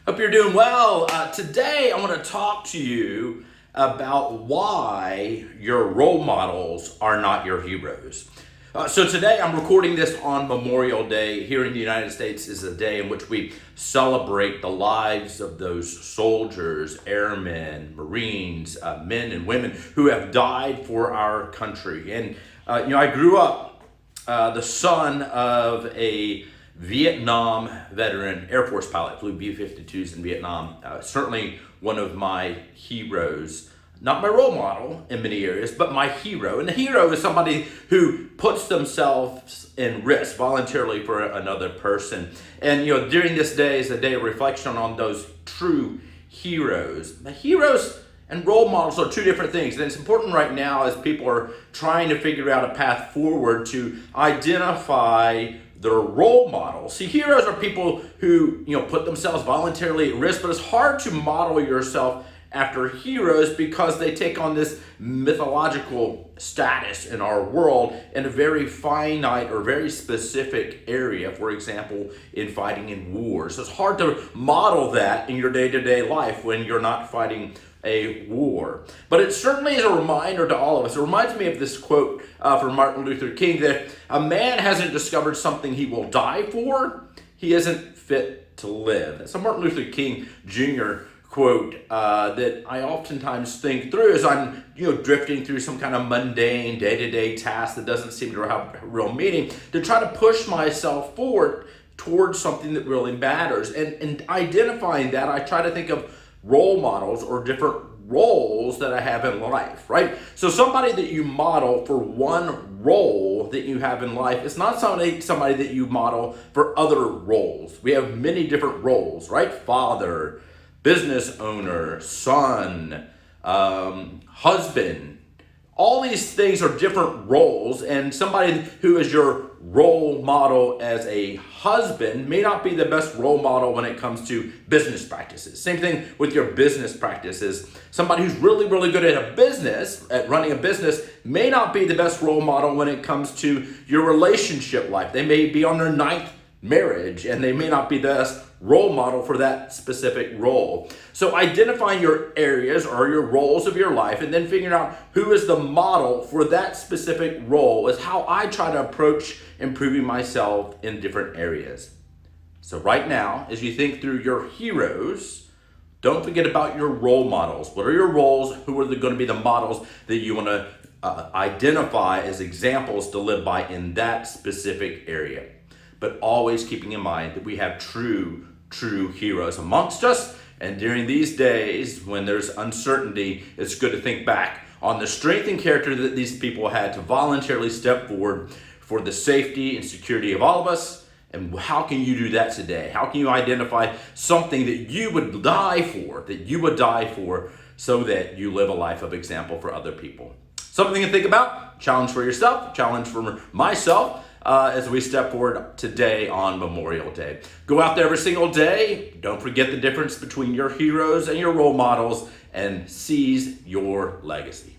Hope you're doing well. Today I want to talk to you about why your role models are not your heroes. So today I'm recording this on Memorial Day. Here in the United States is a day in which we celebrate the lives of those soldiers, airmen, Marines, men and women who have died for our country. And I grew up the son of a Vietnam veteran Air Force pilot, flew B-52s in Vietnam. Certainly one of my heroes, not my role model in many areas, but my hero. And the hero is somebody who puts themselves in risk voluntarily for another person. And during this day is a day of reflection on those true heroes. The heroes and role models are two different things. And it's important right now as people are trying to figure out a path forward to identify their role models. See, heroes are people who put themselves voluntarily at risk, but it's hard to model yourself after heroes because they take on this mythological status in our world in a very finite or very specific area, for example, in fighting in wars. So it's hard to model that in your day-to-day life when you're not fighting a war. But it certainly is a reminder to all of us. It reminds me of this quote from Martin Luther King that a man hasn't discovered something he will die for, he isn't fit to live. That's a Martin Luther King Jr. quote that I oftentimes think through as I'm drifting through some kind of mundane day-to-day task that doesn't seem to have real meaning, to try to push myself forward towards something that really matters. And identifying that, I try to think of role models or different roles that I have in life, right? So somebody that you model for one role that you have in life is not somebody that you model for other roles. We have many different roles, right? Father, business owner, son, husband. All these things are different roles, and somebody who is your role model as a husband may not be the best role model when it comes to business practices. Same thing with your business practices. Somebody who's really, really good at a business, at running a business, may not be the best role model when it comes to your relationship life. They may be on their 9th marriage, and they may not be the best role model for that specific role. So identifying your areas or your roles of your life and then figuring out who is the model for that specific role is how I try to approach improving myself in different areas. So right now, as you think through your heroes, don't forget about your role models. What are your roles? Who are going to be the models that you want to identify as examples to live by in that specific area? But always keeping in mind that we have true heroes amongst us. And during these days when there's uncertainty, it's good to think back on the strength and character that these people had to voluntarily step forward for the safety and security of all of us. And how can you do that today? How can you identify something that you would die for, so that you live a life of example for other people? Something to think about, challenge for yourself, challenge for myself, as we step forward today on Memorial Day. Go out there every single day. Don't forget the difference between your heroes and your role models, and seize your legacy.